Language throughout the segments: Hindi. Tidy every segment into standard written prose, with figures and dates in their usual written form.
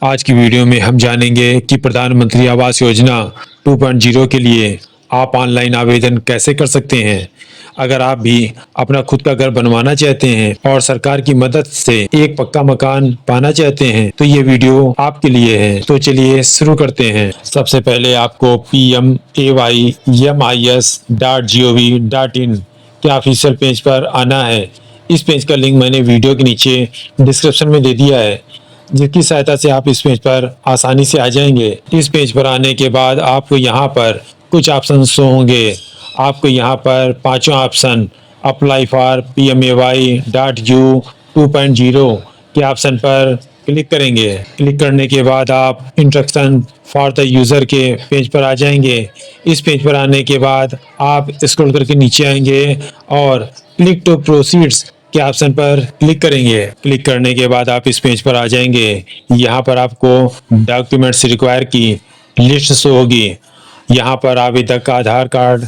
आज की वीडियो में हम जानेंगे कि प्रधानमंत्री आवास योजना 2.0 के लिए आप ऑनलाइन आवेदन कैसे कर सकते हैं। अगर आप भी अपना खुद का घर बनवाना चाहते हैं और सरकार की मदद से एक पक्का मकान पाना चाहते हैं तो ये वीडियो आपके लिए है। तो चलिए शुरू करते हैं। सबसे पहले आपको PMAYMIS.gov.in के ऑफिशियल पेज पर आना है। इस पेज का लिंक मैंने वीडियो के नीचे डिस्क्रिप्शन में दे दिया है, जिसकी सहायता से आप इस पेज पर आसानी से आ जाएंगे। इस पेज पर आने के बाद आपको यहाँ पर कुछ ऑप्शन शो होंगे। आपको यहाँ पर पांचों ऑप्शन अप्लाई फॉर PMAY.U 2.0 के ऑप्शन पर क्लिक करेंगे। क्लिक करने के बाद आप इंस्ट्रक्शन फॉर द यूज़र के पेज पर आ जाएंगे। इस पेज पर आने के बाद आप स्क्रॉल करके नीचे आएंगे और क्लिक टू प्रोसीड्स के ऑप्शन पर क्लिक करेंगे। क्लिक करने के बाद आप इस पेज पर आ जाएंगे। यहाँ पर आपको डॉक्यूमेंट्स रिक्वायर की लिस्ट शो होगी। यहाँ पर आवेदक का आधार कार्ड,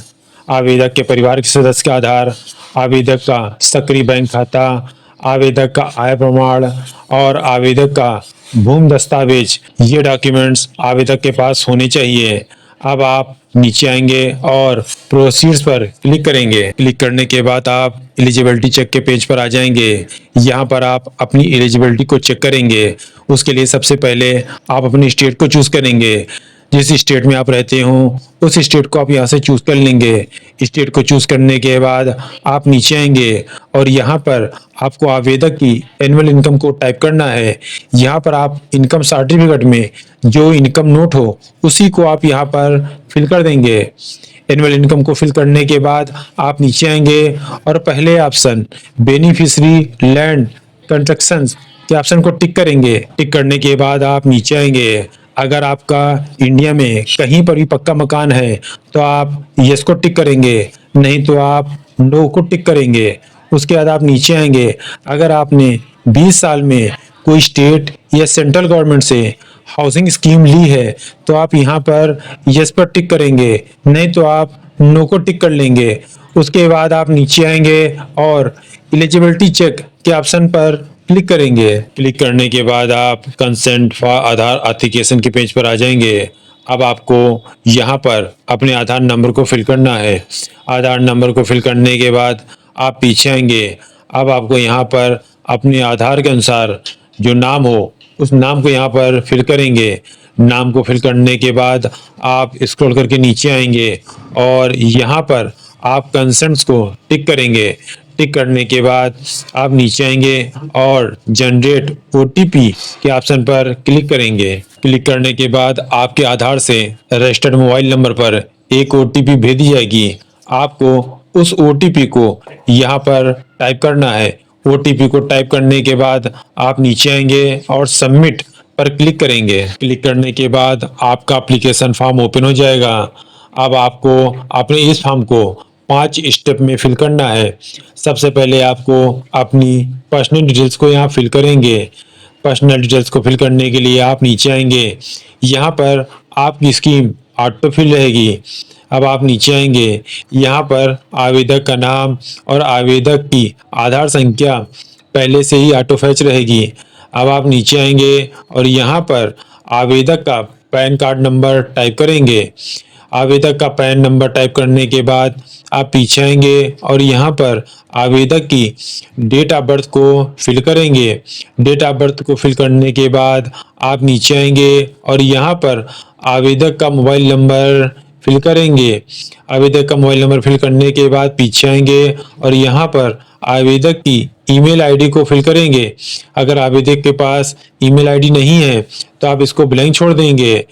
आवेदक के परिवार के सदस्य का आधार, आवेदक का सक्रिय बैंक खाता, आवेदक का आय प्रमाण और आवेदक का भूमि दस्तावेज, ये डॉक्यूमेंट्स आवेदक के पास होने चाहिए। अब आप नीचे आएंगे और प्रोसीड्स पर क्लिक करेंगे। क्लिक करने के बाद आप एलिजिबिलिटी चेक के पेज पर आ जाएंगे। यहाँ पर आप अपनी एलिजिबिलिटी को चेक करेंगे। उसके लिए सबसे पहले आप अपनी स्टेट को चूज करेंगे। जिस स्टेट में आप रहते हो उस स्टेट को आप यहाँ से चूज कर लेंगे। स्टेट को चूज करने के बाद आप नीचे आएंगे और यहाँ पर आपको आवेदक की एनुअल इनकम को टाइप करना है। यहाँ पर आप इनकम सर्टिफिकेट में जो इनकम नोट हो उसी को आप यहाँ पर फिल कर देंगे। एनुअल इनकम को फिल करने के बाद आप नीचे आएंगे और पहले ऑप्शन बेनिफिशियरी लैंड कंस्ट्रक्शन के ऑप्शन को टिक करेंगे। टिक करने के बाद आप नीचे आएंगे। अगर आपका इंडिया में कहीं पर भी पक्का मकान है तो आप यस को टिक करेंगे, नहीं तो आप नो को टिक करेंगे। उसके बाद आप नीचे आएंगे। अगर आपने 20 साल में कोई स्टेट या सेंट्रल गवर्नमेंट से हाउसिंग स्कीम ली है तो आप यहाँ पर यस पर टिक करेंगे, नहीं तो आप नो को टिक कर लेंगे। उसके बाद आप नीचे आएंगे और एलिजिबिलिटी चेक के ऑप्शन पर क्लिक करेंगे। क्लिक करने के बाद आप कंसेंट फॉर आधार एप्लीकेशन के पेज पर आ जाएंगे। अब आपको यहाँ पर अपने आधार नंबर को फिल करना है। आधार नंबर को फिल करने के बाद आप पीछे आएंगे। अब आपको यहाँ पर अपने आधार के अनुसार जो नाम हो उस नाम को यहाँ पर फिल करेंगे। नाम को फिल करने के बाद आप स्क्रॉल करके नीचे आएंगे और यहाँ पर आप कंसेंट्स को टिक करेंगे। टिक करने के बाद आप नीचे आएंगे और जनरेट OTP के ऑप्शन पर क्लिक करेंगे। क्लिक करने के बाद आपके आधार से रजिस्टर्ड मोबाइल नंबर पर एक OTP भेजी जाएगी। आपको उस OTP को यहाँ पर टाइप करना है। OTP को टाइप करने के बाद आप नीचे आएंगे और सबमिट पर क्लिक करेंगे। क्लिक करने के बाद आपका एप्लीकेशन फॉर्म ओपन हो जाएगा। अब आपको अपने इस फॉर्म को 5 स्टेप में फिल करना है। सबसे पहले आपको अपनी पर्सनल डिटेल्स को यहाँ फिल करेंगे। पर्सनल डिटेल्स को फिल करने के लिए आप नीचे आएंगे। यहाँ पर आपकी स्कीम ऑटो फिल रहेगी। अब आप नीचे आएंगे। यहाँ पर आवेदक का नाम और आवेदक की आधार संख्या पहले से ही ऑटो फैच रहेगी। अब आप नीचे आएंगे और यहाँ पर आवेदक का पैन कार्ड नंबर टाइप करेंगे। आवेदक का पैन नंबर टाइप करने के बाद आप पीछे आएंगे और यहाँ पर आवेदक की डेट ऑफ बर्थ को फिल करेंगे। डेट ऑफ बर्थ को फिल करने के बाद आप नीचे आएंगे और यहाँ पर आवेदक का मोबाइल नंबर फिल करेंगे। आवेदक का मोबाइल नंबर फिल करने के बाद पीछे आएंगे और यहाँ पर आवेदक की ईमेल आईडी को फिल करेंगे। अगर आवेदक के पास ईमेल आईडी नहीं है तो आप इसको ब्लैंक छोड़ देंगे।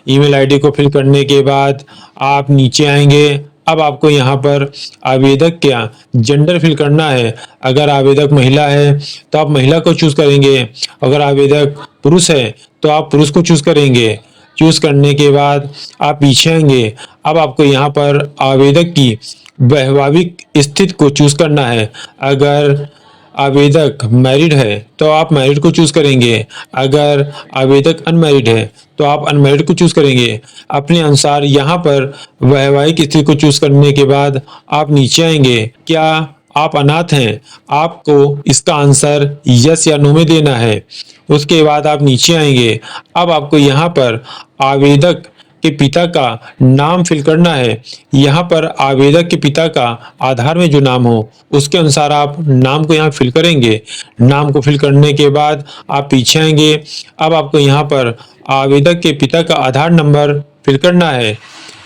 ईमेल आईडी को फिल करने के बाद आप नीचे आएंगे। अब आपको यहाँ पर आवेदक का जेंडर फिल करना है। अगर आवेदक महिला है तो आप महिला को चूज करेंगे। अगर आवेदक पुरुष है तो आप पुरुष को चूज करेंगे। चूज करने के बाद आप पीछे आएंगे। अब आपको यहाँ पर आवेदक की वैवाहिक स्थिति को चूज करना है। अगर आवेदक मैरिड है तो आप मैरिड को चूज करेंगे। अगर आवेदक अनमैरिड है तो आप अनमैरिड को चूज करेंगे। अपने अनुसार यहाँ पर वैवाहिक स्थिति को चूज करने के बाद आप नीचे आएंगे। क्या आप अनाथ हैं, आपको इसका आंसर यस या नो में देना है। उसके बाद आप नीचे आएंगे। अब आपको यहाँ पर आवेदक के पिता का नाम फिल करना है। यहाँ पर आवेदक के पिता का आधार में जो नाम हो उसके अनुसार आप नाम को यहाँ फिल करेंगे। नाम को फिल करने के बाद आप पीछे आएंगे। अब आपको यहाँ पर आवेदक के पिता का आधार नंबर फिल करना है।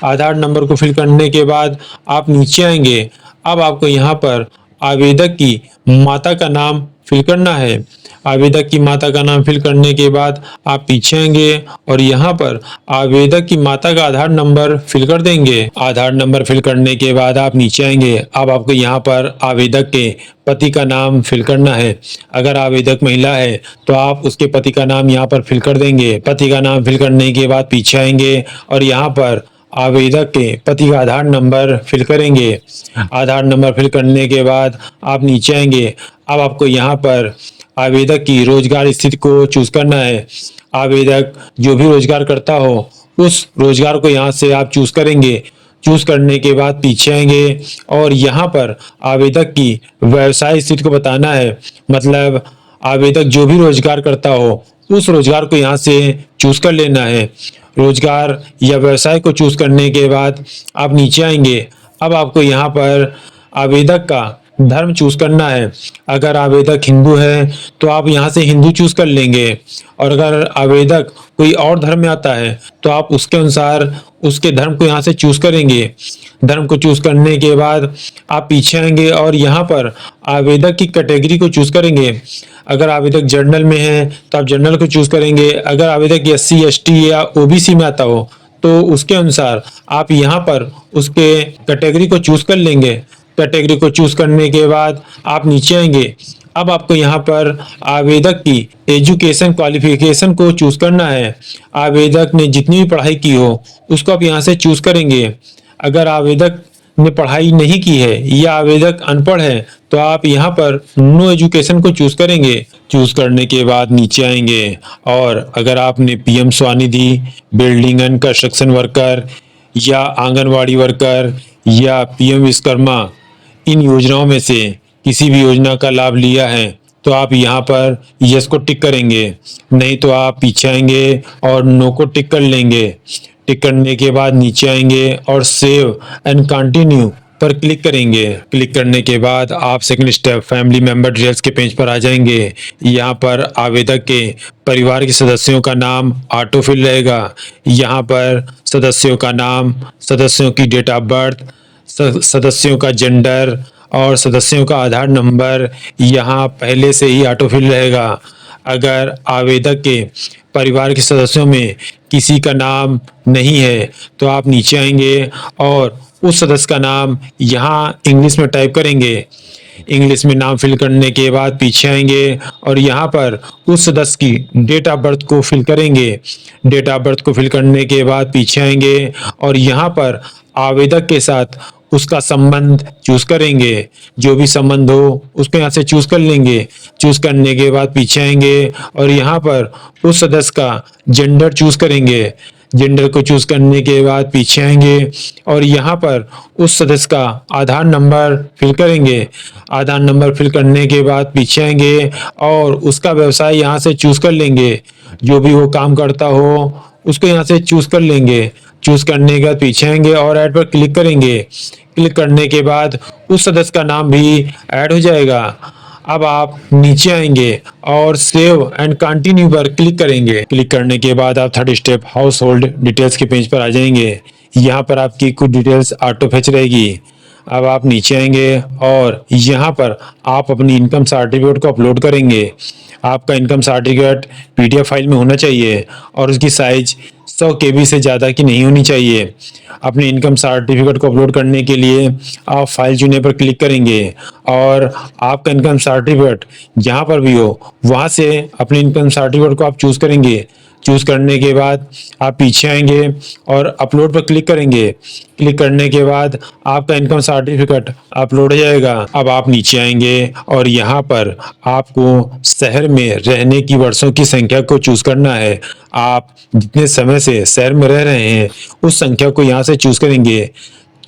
आधार नंबर को फिल करने के बाद आप नीचे आएंगे। अब आपको यहाँ पर आवेदक की माता का नाम फिल करना है। आवेदक की माता का नाम फिल करने के बाद आप पीछे आएंगे और यहाँ पर आवेदक की माता का आधार नंबर फिल कर देंगे। आधार नंबर फिल करने के बाद आप नीचे आएंगे। अब आपको यहाँ पर आवेदक के पति का नाम फिल करना है। अगर आवेदक महिला है तो आप उसके पति का नाम यहाँ पर फिल कर देंगे। पति का नाम फिल करने के बाद पीछे आएंगे और यहाँ पर आवेदक के पति का आधार नंबर फिल करेंगे। आधार नंबर फिल करने के बाद आप नीचे आएंगे। अब आपको यहाँ पर आवेदक की रोजगार स्थिति को चूज करना है। आवेदक जो भी रोजगार करता हो उस रोजगार को यहाँ से आप चूज करेंगे। चूज करने के बाद पीछे आएंगे और यहाँ पर आवेदक की व्यवसाय स्थिति को बताना है। मतलब आवेदक जो भी रोजगार करता हो उस रोजगार को यहाँ से चूज कर लेना है। रोजगार या व्यवसाय को चूज करने के बाद आप नीचे आएंगे। अब आपको यहाँ पर आवेदक का धर्म चूज करना है। अगर आवेदक हिंदू है तो आप यहाँ से हिंदू चूज कर लेंगे और अगर आवेदक कोई और धर्म में आता है तो आप उसके अनुसार उसके धर्म को यहाँ से चूज करेंगे। धर्म को चूज करने के बाद आप पीछे आएंगे और यहाँ पर आवेदक की कैटेगरी को चूज करेंगे। अगर आवेदक जनरल में है तो आप जनरल को चूज करेंगे। अगर आवेदक SC ST या OBC में आता हो तो उसके अनुसार आप यहाँ पर उसके कैटेगरी को चूज कर लेंगे। कैटेगरी को चूज करने के बाद आप नीचे आएंगे। अब आपको यहाँ पर आवेदक की एजुकेशन क्वालिफिकेशन को चूज करना है। आवेदक ने जितनी भी पढ़ाई की हो उसको आप यहाँ से चूज करेंगे। अगर आवेदक ने पढ़ाई नहीं की है या आवेदक अनपढ़ है तो आप यहाँ पर नो एजुकेशन को चूज करेंगे। चूज करने के बाद नीचे आएंगे और अगर आपने PM Svanidhi, building and construction worker या आंगनवाड़ी वर्कर या PM विश्वकर्मा इन योजनाओं में से किसी भी योजना का लाभ लिया है तो आप यहाँ पर यस को टिक करेंगे। नहीं तो आप पीछे आएंगे और नो को टिक कर लेंगे। टिक करने के बाद नीचे आएंगे और सेव एंड कंटिन्यू पर क्लिक करेंगे। क्लिक करने के बाद आप second step family member details के पेज पर आ जाएंगे। यहाँ पर आवेदक के परिवार के सदस्यों का नाम ऑटो फिल रहेगा। यहाँ पर सदस्यों का नाम, सदस्यों की डेट ऑफ बर्थ, सदस्यों का जेंडर और सदस्यों का आधार नंबर यहाँ पहले से ही ऑटो फिल रहेगा। अगर आवेदक के परिवार के सदस्यों में किसी का नाम नहीं है तो आप नीचे आएंगे और उस सदस्य का नाम यहाँ इंग्लिश में टाइप करेंगे। इंग्लिश में नाम फिल करने के बाद पीछे आएंगे और यहाँ पर उस सदस्य की डेट ऑफ बर्थ को फिल करेंगे। डेट ऑफ बर्थ को फिल करने के बाद पीछे आएंगे और यहाँ पर आवेदक के साथ उसका संबंध चूज करेंगे। जो भी संबंध हो उसको यहाँ से चूज कर लेंगे। चूज करने के बाद पीछे आएंगे और यहाँ पर उस सदस्य का जेंडर चूज करेंगे। जेंडर को चूज करने के बाद पीछे आएंगे और यहाँ पर उस सदस्य का आधार नंबर फिल करेंगे। आधार नंबर फिल करने के बाद पीछे आएंगे और उसका व्यवसाय यहाँ से चूज कर लेंगे। जो भी वो काम करता हो उसको यहाँ से चूज कर लेंगे। चूज करने के बाद पीछे आएंगे और ऐड पर क्लिक करेंगे। क्लिक करने के बाद उस सदस्य का नाम भी ऐड हो जाएगा। अब आप नीचे आएंगे और सेव एंड कंटिन्यू पर क्लिक करेंगे। क्लिक करने के बाद आप third step house hold details के पेज पर आ जाएंगे। यहाँ पर आपकी कुछ डिटेल्स ऑटो फेच रहेगी। अब आप नीचे आएंगे और यहाँ पर आप अपनी इनकम सर्टिफिकेट को अपलोड करेंगे। आपका इनकम सर्टिफिकेट PDF फाइल में होना चाहिए और उसकी साइज 100 KB से ज़्यादा की नहीं होनी चाहिए। अपने इनकम सर्टिफिकेट को अपलोड करने के लिए आप फाइल चुने पर क्लिक करेंगे और आपका इनकम सर्टिफिकेट जहाँ पर भी हो वहाँ से अपने इनकम सर्टिफिकेट को आप चूज करेंगे। चूज करने के बाद आप पीछे आएंगे और अपलोड पर क्लिक करेंगे। क्लिक करने के बाद आपका इनकम सर्टिफिकेट अपलोड हो जाएगा। अब आप नीचे आएंगे और यहाँ पर आपको शहर में रहने की वर्षों की संख्या को चूज करना है। आप जितने समय से शहर में रह रहे हैं उस संख्या को यहाँ से चूज करेंगे।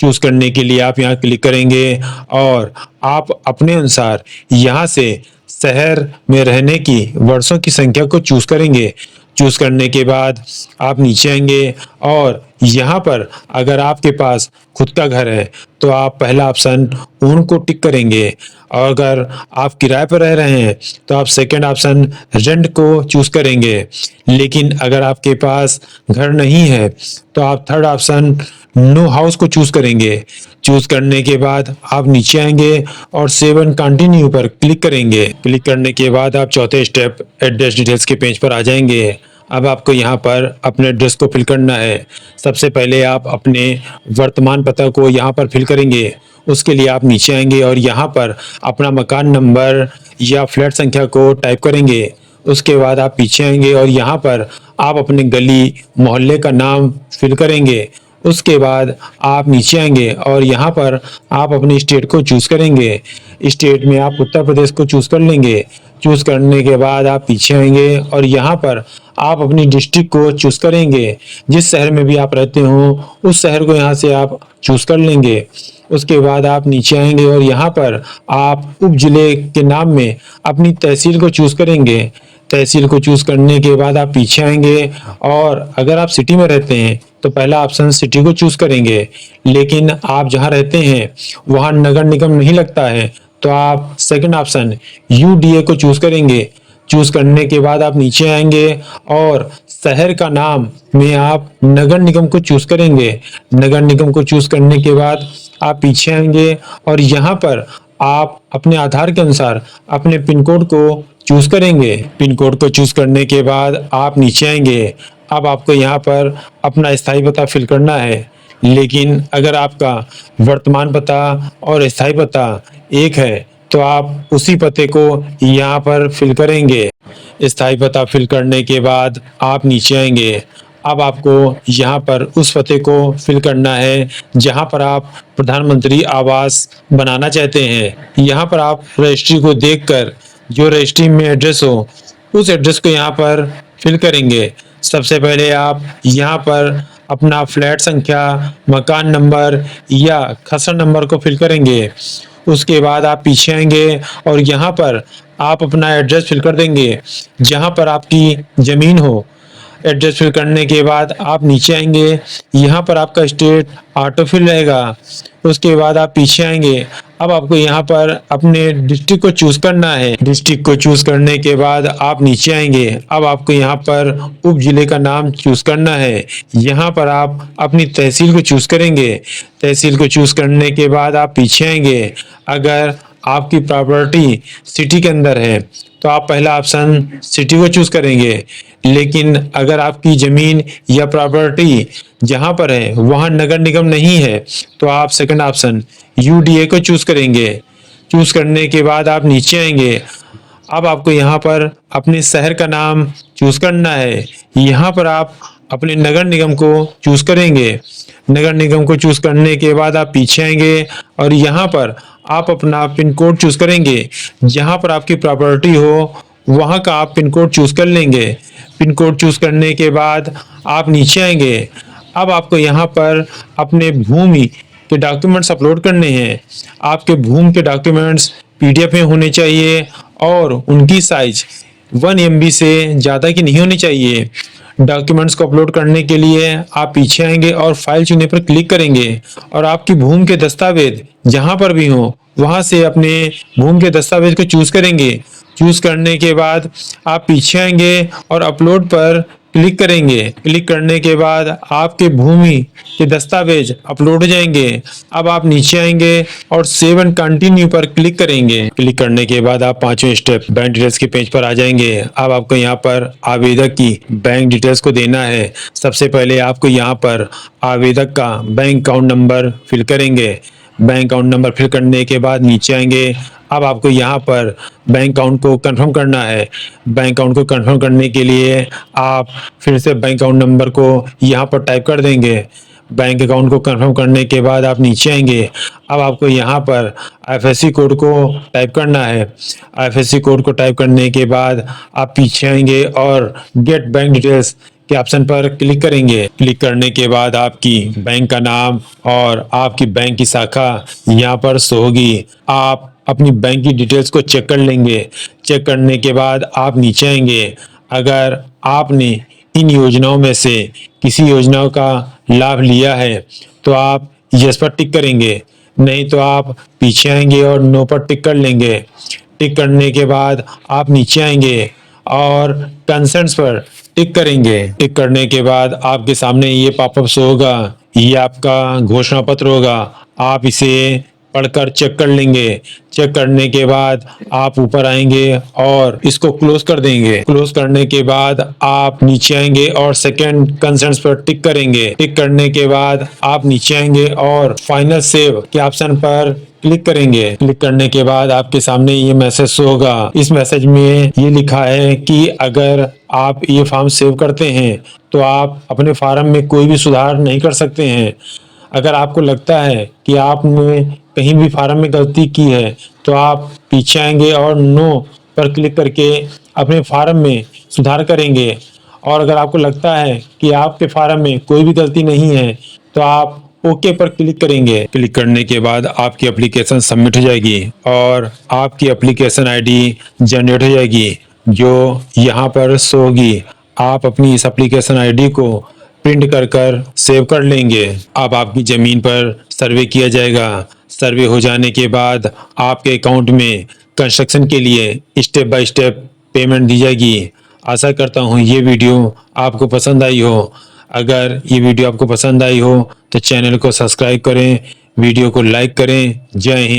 चूज करने के लिए आप यहाँ क्लिक करेंगे और आप अपने अनुसार यहाँ से शहर में रहने की वर्षों की संख्या को चूज करेंगे। चूज करने के बाद आप नीचे आएंगे और यहाँ पर अगर आपके पास खुद का घर है तो आप पहला ऑप्शन ओन को टिक करेंगे, और अगर आप किराए पर रह रहे हैं तो आप सेकंड ऑप्शन रेंट को चूज करेंगे। लेकिन अगर आपके पास घर नहीं है तो आप थर्ड ऑप्शन नो हाउस को चूज करेंगे। चूज करने के बाद आप नीचे आएंगे और सेव एंड कंटिन्यू पर क्लिक करेंगे। क्लिक करने के बाद आप चौथे स्टेप एड्रेस डिटेल्स के पेज पर आ जाएंगे। अब आपको यहाँ पर अपने एड्रेस को फिल करना है। सबसे पहले आप अपने वर्तमान पता को यहाँ पर फिल करेंगे। उसके लिए आप नीचे आएंगे और यहाँ पर अपना मकान नंबर या फ्लैट संख्या को टाइप करेंगे। उसके बाद आप पीछे आएंगे और यहाँ पर आप अपने गली मोहल्ले का नाम फिल करेंगे। उसके बाद आप नीचे आएंगे और यहाँ पर आप अपनी स्टेट को चूज करेंगे। स्टेट में आप उत्तर प्रदेश को चूज कर लेंगे। चूज करने के बाद आप पीछे आएंगे और यहाँ पर आप अपनी डिस्ट्रिक्ट को चूज करेंगे। जिस शहर में भी आप रहते हो उस शहर को यहाँ से आप चूज कर लेंगे। उसके बाद आप नीचे आएंगे और यहाँ पर आप उप जिले के नाम में अपनी तहसील को चूज करेंगे। तहसील को चूज करने के बाद आप पीछे आएंगे और अगर आप सिटी में रहते हैं तो पहला ऑप्शन सिटी को चूज करेंगे। लेकिन आप जहां रहते हैं वहां नगर निगम नहीं लगता है तो आप सेकंड ऑप्शन यूडीए को चूज करेंगे। चूज करने के बाद आप नीचे आएंगे और शहर का नाम में आप नगर निगम को चूज करेंगे। नगर निगम को चूज करने के बाद आप पीछे आएंगे और यहाँ पर आप अपने आधार के अनुसार अपने पिन कोड को चूज करेंगे। पिन कोड को चूज करने के बाद आप नीचे आएंगे। अब आपको यहाँ पर अपना स्थायी पता फिल करना है। लेकिन अगर आपका वर्तमान पता और स्थायी पता एक है तो आप उसी पते को यहाँ पर फिल करेंगे। स्थायी पता फिल करने के बाद आप नीचे आएंगे। अब आपको यहाँ पर उस पते को फिल करना है जहाँ पर आप प्रधानमंत्री आवास बनाना चाहते हैं। यहाँ पर आप रजिस्ट्री को देखकर जो रजिस्ट्री में एड्रेस हो उस एड्रेस को यहाँ पर फिल करेंगे। सबसे पहले आप यहाँ पर अपना फ्लैट संख्या, मकान नंबर या खसरा नंबर को फिल करेंगे। उसके बाद आप पीछे आएंगे और यहाँ पर आप अपना एड्रेस फिल कर देंगे जहाँ पर आपकी ज़मीन हो। एड्रेस फिल करने के बाद आप नीचे आएंगे। यहाँ पर आपका स्टेट ऑटो फिल रहेगा। उसके बाद आप पीछे आएंगे। अब आपको यहाँ पर अपने डिस्ट्रिक्ट को चूज करना है। डिस्ट्रिक्ट को चूज करने के बाद आप नीचे आएंगे। अब आपको यहाँ पर उप जिले का नाम चूज करना है। यहाँ पर आप अपनी तहसील को चूज करेंगे। तहसील को चूज करने के बाद आप पीछे आएंगे। अगर आपकी प्रॉपर्टी सिटी के अंदर है तो आप पहला ऑप्शन सिटी को चूज करेंगे। लेकिन अगर आपकी जमीन या प्रॉपर्टी जहां पर है वहां नगर निगम नहीं है तो आप सेकंड ऑप्शन यूडीए को चूज करेंगे। चूज करने के बाद आप नीचे आएंगे। अब आपको यहाँ पर अपने शहर का नाम चूज करना है। यहाँ पर आप अपने नगर निगम को चूज करेंगे। नगर निगम को चूज करने के बाद आप पीछे आएंगे और यहाँ पर आप अपना पिन कोड चूज करेंगे। जहाँ पर आपकी प्रॉपर्टी हो वहाँ का आप पिन कोड चूज कर लेंगे। पिन कोड चूज करने के बाद आप नीचे आएंगे। अब आपको यहाँ पर अपने भूमि के डॉक्यूमेंट्स अपलोड करने हैं। आपके भूमि के डॉक्यूमेंट्स पीडीएफ में होने चाहिए और उनकी साइज 1 MB से ज़्यादा की नहीं होनी चाहिए। डॉक्यूमेंट्स को अपलोड करने के लिए आप पीछे आएंगे और फाइल चुनने पर क्लिक करेंगे और आपकी भूमि के दस्तावेज जहां पर भी हो वहां से अपने भूमि के दस्तावेज को चूज करेंगे। चूज करने के बाद आप पीछे आएंगे और अपलोड पर क्लिक करेंगे। क्लिक करने के बाद आपके भूमि के दस्तावेज अपलोड हो जाएंगे। अब आप नीचे आएंगे और सेव एंड कंटिन्यू पर क्लिक करेंगे। क्लिक करने के बाद आप पांचवें स्टेप बैंक डिटेल्स के पेज पर आ जाएंगे। अब आपको यहाँ पर आवेदक की बैंक डिटेल्स को देना है। सबसे पहले आपको यहाँ पर आवेदक का बैंक अकाउंट नंबर फिल करेंगे। बैंक अकाउंट नंबर फिल करने के बाद नीचे आएंगे। अब आपको यहाँ पर बैंक अकाउंट को कंफर्म करना है। बैंक अकाउंट को कंफर्म करने के लिए आप फिर से बैंक अकाउंट नंबर को यहाँ पर टाइप कर देंगे। बैंक अकाउंट को कंफर्म करने के बाद आप नीचे आएंगे। अब आपको यहाँ पर आईएफएससी कोड को टाइप करना है। आईएफएससी कोड को टाइप करने के बाद आप पीछे आएंगे और गेट बैंक डिटेल्स के ऑप्शन पर क्लिक करेंगे। क्लिक करने के बाद आपकी बैंक का नाम और आपकी बैंक की शाखा यहाँ पर शो होगी। आप अपनी बैंक की डिटेल्स को चेक कर लेंगे। चेक करने के बाद आप नीचे आएंगे। अगर आपने इन योजनाओं में से किसी योजनाओं का लाभ लिया है तो आप यस पर टिक करेंगे, नहीं तो आप पीछे आएंगे और नो पर टिक कर लेंगे। टिक करने के बाद आप नीचे आएंगे और कंसर्न्स पर टिक करेंगे। टिक करने के बाद आपके सामने ये पॉपअप शो होगा। ये आपका घोषणा पत्र होगा। आप इसे पढ़कर चेक कर लेंगे। चेक करने के बाद आप ऊपर आएंगे और इसको क्लोज कर देंगे। क्लोज करने के बाद आप नीचे आएंगे और सेकंड कंसर्न्स पर टिक करेंगे। टिक करने के बाद आप नीचे आएंगे और फाइनल सेव के ऑप्शन पर क्लिक करेंगे। क्लिक करने के बाद आपके सामने ये मैसेज शो होगा। इस मैसेज में ये लिखा है कि अगर आप ये फॉर्म सेव करते हैं तो आप अपने फार्म में कोई भी सुधार नहीं कर सकते हैं। अगर आपको लगता है कि आपने कहीं भी फार्म में गलती की है तो आप पीछे आएंगे और नो पर क्लिक करके अपने फार्म में सुधार करेंगे। और अगर आपको लगता है कि आपके फार्म में कोई भी गलती नहीं है तो आप ओके पर क्लिक करेंगे। क्लिक करने के बाद आपकी एप्लीकेशन सबमिट हो जाएगी और आपकी एप्लीकेशन आईडी जनरेट हो जाएगी जो यहाँ पर शो होगी। आप अपनी इस एप्लीकेशन आईडी को प्रिंट कर सेव कर लेंगे। अब आपकी ज़मीन पर सर्वे किया जाएगा। सर्वे हो जाने के बाद आपके अकाउंट में कंस्ट्रक्शन के लिए स्टेप बाय स्टेप पेमेंट दी जाएगी। आशा करता हूँ ये वीडियो आपको पसंद आई हो। अगर ये वीडियो आपको पसंद आई हो तो चैनल को सब्सक्राइब करें, वीडियो को लाइक करें। जय हिंद।